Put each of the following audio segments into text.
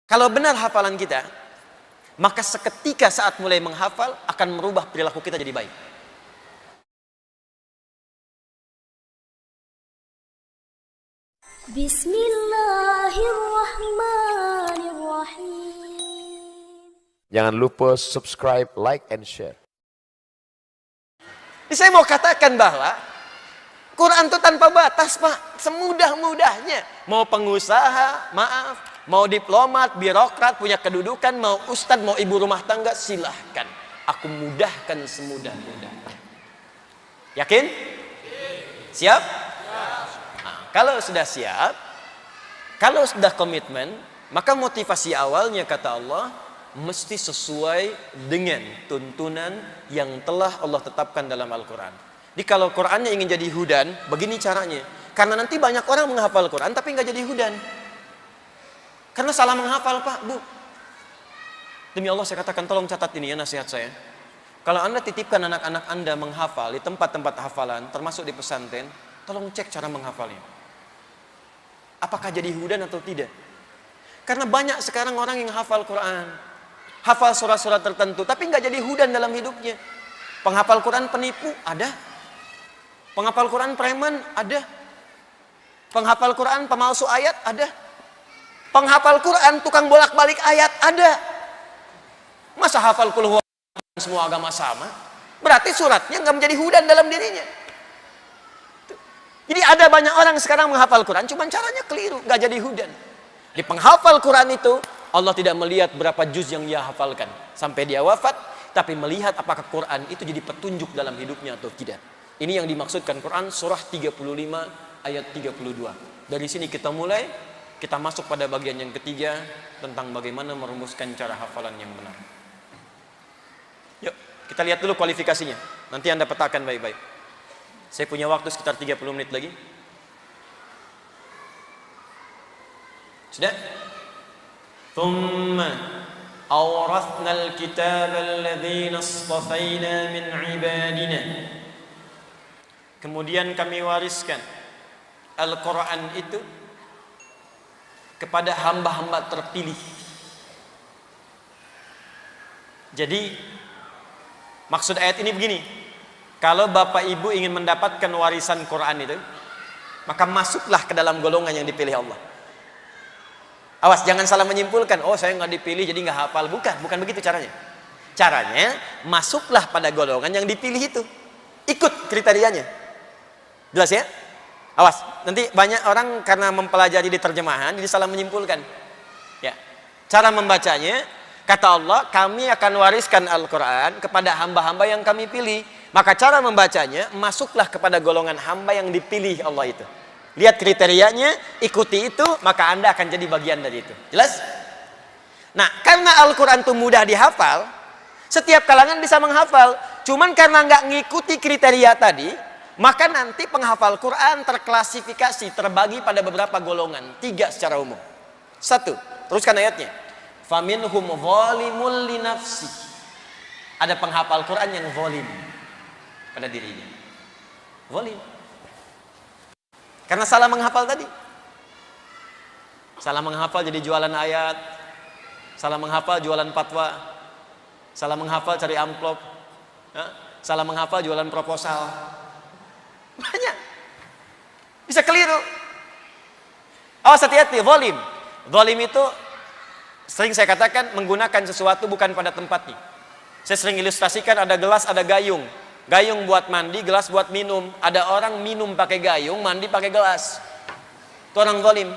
Kalau benar hafalan kita, maka seketika saat mulai menghafal akan merubah perilaku kita jadi baik. Bismillahirrahmanirrahim. Jangan lupa subscribe, like, and share. Jadi saya mau katakan bahwa Quran itu tanpa batas, Pak. Semudah-mudahnya. Mau pengusaha, maaf. Mau diplomat, birokrat, punya kedudukan. Mau ustadz, mau ibu rumah tangga, silahkan. Aku mudahkan semudah-mudahnya. Yakin? Siap? Nah, kalau sudah siap, kalau sudah komitmen, maka motivasi awalnya kata Allah, mesti sesuai dengan tuntunan yang telah Allah tetapkan dalam Al-Quran. Jadi kalau Qurannya ingin jadi hudan, begini caranya. Karena nanti banyak orang menghafal Quran tapi nggak jadi hudan. Karena salah menghafal, Pak, Bu. Demi Allah saya katakan, tolong catat ini ya nasihat saya. Kalau Anda titipkan anak-anak Anda menghafal di tempat-tempat hafalan, termasuk di pesantren, tolong cek cara menghafalnya. Apakah jadi hudan atau tidak? Karena banyak sekarang orang yang hafal Quran, hafal surat-surat tertentu, tapi nggak jadi hudan dalam hidupnya. Penghafal Quran penipu, ada. Penghafal Quran preman, ada. Penghafal Quran pemalsu ayat, ada. Penghafal Quran tukang bolak-balik ayat, ada. Masa hafal kulhu semua agama sama? Berarti suratnya nggak menjadi hudan dalam dirinya. Jadi ada banyak orang sekarang menghafal Quran, cuman caranya keliru, nggak jadi hudan. Di penghafal Quran itu Allah tidak melihat berapa juz yang dia hafalkan sampai dia wafat, tapi melihat apakah Quran itu jadi petunjuk dalam hidupnya atau tidak. Ini yang dimaksudkan Quran surah 35 ayat 32. Dari sini kita mulai, kita masuk pada bagian yang ketiga tentang bagaimana merumuskan cara hafalan yang benar. Yuk, kita lihat dulu kualifikasinya. Nanti Anda petakan baik-baik. Saya punya waktu sekitar 30 menit lagi. Sudah? Thumma awrathna al-kitab alladhina istafayna min ibadina. Kemudian kami wariskan Al-Quran itu kepada hamba-hamba terpilih. Jadi maksud ayat ini begini, kalau bapak ibu ingin mendapatkan warisan Quran itu, maka masuklah ke dalam golongan yang dipilih Allah. Awas, jangan salah menyimpulkan, oh saya nggak dipilih jadi nggak hafal. Bukan begitu caranya. Caranya, masuklah pada golongan yang dipilih itu. Ikut kriterianya. Jelas ya? Awas, nanti banyak orang karena mempelajari di terjemahan jadi salah menyimpulkan. Ya. Cara membacanya, kata Allah, kami akan wariskan Al-Quran kepada hamba-hamba yang kami pilih. Maka cara membacanya, masuklah kepada golongan hamba yang dipilih Allah itu. Lihat kriterianya, ikuti itu, maka Anda akan jadi bagian dari itu. Jelas? Nah, karena Al-Quran itu mudah dihafal, setiap kalangan bisa menghafal. Cuman karena nggak ngikuti kriteria tadi, maka nanti penghafal Quran terklasifikasi, terbagi pada beberapa golongan. 3 secara umum. 1, teruskan ayatnya. Faminhum zalimul linafsi. Ada penghafal Quran yang zalim pada dirinya. Zalim. Karena salah menghafal tadi. Salah menghafal jadi jualan ayat. Salah menghafal jualan fatwa. Salah menghafal cari amplop. Salah menghafal jualan proposal. Banyak. Bisa keliru. Awas, hati-hati, zalim. Zalim itu sering saya katakan menggunakan sesuatu bukan pada tempatnya. Saya sering ilustrasikan, ada gelas, ada gayung. Gayung buat mandi, gelas buat minum. Ada orang minum pakai gayung, mandi pakai gelas. Itu orang zalim.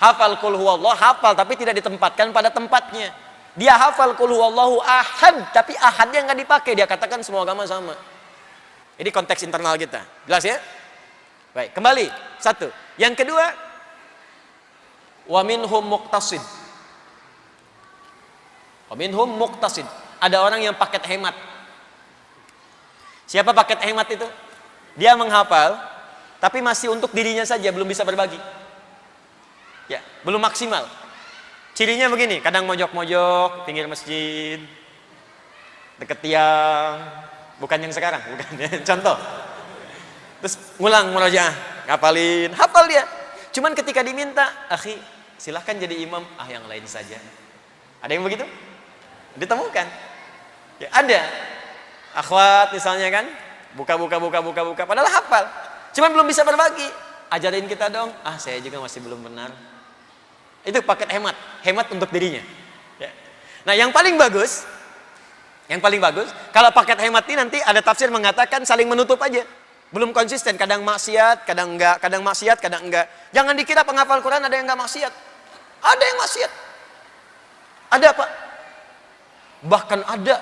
Hafal qul huwallah, hafal tapi tidak ditempatkan pada tempatnya. Dia hafal qul huwallahu ahad, tapi ahadnya nggak dipakai. Dia katakan semua agama sama. Ini konteks internal kita. Jelas ya? Baik, kembali. 1. Yang kedua, wa minhum muqtasid. Wa minhum muqtasid. Ada orang yang paket hemat. Siapa paket hemat itu? Dia menghafal, tapi masih untuk dirinya saja, belum bisa berbagi. Ya, belum maksimal. Cirinya begini, kadang mojok-mojok, pinggir masjid, deket tiang, bukan yang sekarang, bukan. Contoh. Terus ngulang murojaah, ngapalin, hafal dia. Cuman ketika diminta, akhi, silahkan jadi imam, yang lain saja. Ada yang begitu? Ditemukan. Ya, ada. Akhwat misalnya kan, buka, padahal hafal. Cuman belum bisa berbagi. Ajarin kita dong. Ah, saya juga masih belum benar. Itu paket hemat untuk dirinya. Ya. Nah, yang paling bagus, kalau paket hemat ini nanti ada tafsir mengatakan saling menutup aja. Belum konsisten, kadang maksiat, kadang enggak, kadang maksiat, kadang enggak. Jangan dikira penghafal Quran ada yang enggak maksiat. Ada yang maksiat. Ada, Pak. Bahkan ada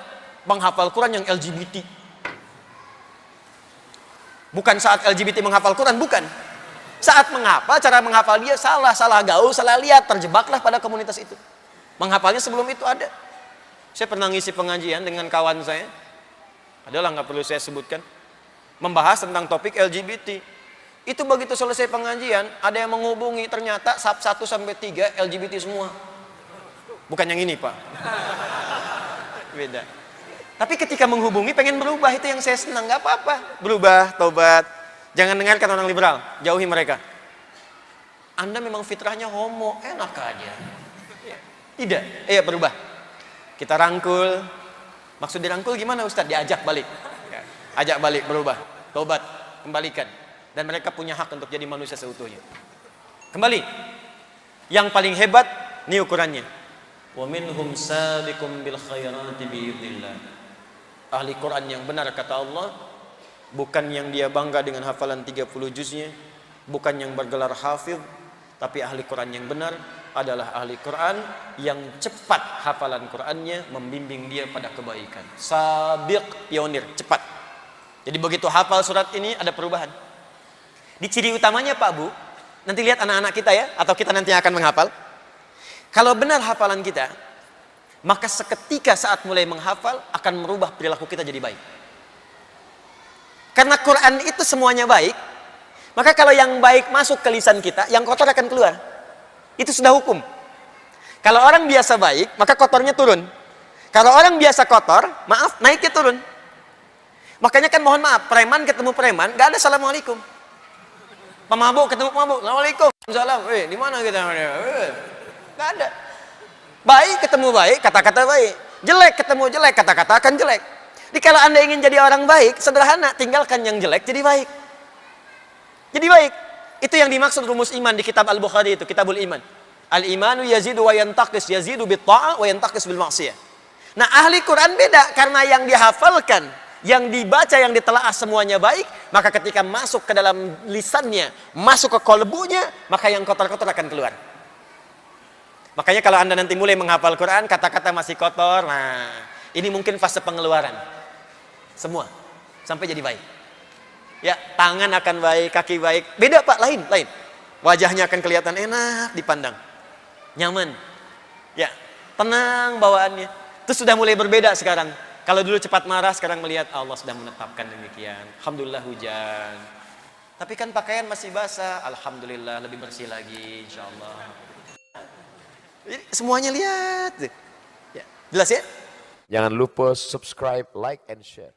penghafal Quran yang LGBT. Bukan saat LGBT menghafal Quran, bukan. Saat menghafal, cara menghafal dia salah gaul, salah lihat, terjebaklah pada komunitas itu. Menghafalnya sebelum itu ada. Saya pernah ngisi pengajian dengan kawan saya. Adalah nggak perlu saya sebutkan. Membahas tentang topik LGBT. Itu begitu selesai pengajian, ada yang menghubungi, ternyata sub 1 sampai 3 LGBT semua. Bukan yang ini, Pak. Beda. Tapi ketika menghubungi pengen berubah, itu yang saya senang. Gak apa-apa, berubah, tobat. Jangan dengarkan orang liberal, jauhi mereka. Anda memang fitrahnya homo, enak aja. Tidak, berubah. Kita rangkul. Maksud dirangkul gimana, Ustadz? Diajak balik. Ajak balik, berubah, tobat, kembalikan. Dan mereka punya hak untuk jadi manusia seutuhnya. Kembali. Yang paling hebat, ini ukurannya. Wa minhum sabiqum bil khairati biidznillah. Ahli Quran yang benar kata Allah, bukan yang dia bangga dengan hafalan 30 juznya, bukan yang bergelar hafidh, tapi ahli Quran yang benar adalah ahli Quran yang cepat hafalan Qurannya, membimbing dia pada kebaikan. Sabiq, pionir, cepat. Jadi begitu hafal surat ini ada perubahan. Di ciri utamanya Pak Bu, nanti lihat anak-anak kita ya, atau kita nanti akan menghafal. Kalau benar hafalan kita, maka seketika saat mulai menghafal akan merubah perilaku kita jadi baik. Karena Quran itu semuanya baik, maka kalau yang baik masuk ke lisan kita, yang kotor akan keluar. Itu sudah hukum. Kalau orang biasa baik, maka kotornya turun. Kalau orang biasa kotor, maaf, naiknya turun. Makanya kan mohon maaf, preman ketemu preman, gak ada assalamualaikum. Pemabuk ketemu pemabuk, assalamualaikum. Salam, di mana kita? Gak ada. Baik ketemu baik, kata-kata baik. Jelek ketemu jelek, kata-kata akan jelek. Jadi kalau Anda ingin jadi orang baik, sederhana, tinggalkan yang jelek jadi baik. Jadi baik. Itu yang dimaksud rumus iman di kitab Al-Bukhari itu, Kitabul Iman. Al-imanu yazidu wa yantaqis, yazidu bit ta'ah wa yantaqis bil maksiyah. Nah, ahli Quran beda, karena yang dihafalkan, yang dibaca, yang ditelaah semuanya baik, maka ketika masuk ke dalam lisannya, masuk ke kolbunya, maka yang kotor-kotor akan keluar. Makanya kalau Anda nanti mulai menghafal Quran, kata-kata masih kotor, nah ini mungkin fase pengeluaran. Semua, sampai jadi baik. Ya, tangan akan baik, kaki baik. Beda Pak, lain. Wajahnya akan kelihatan enak dipandang. Nyaman. Ya, tenang bawaannya. Itu sudah mulai berbeda sekarang. Kalau dulu cepat marah, sekarang melihat Allah sudah menetapkan demikian. Alhamdulillah hujan. Tapi kan pakaian masih basah. Alhamdulillah lebih bersih lagi, insyaallah. Jadi semuanya lihat. Ya, jelas ya? Jangan lupa subscribe, like, and share.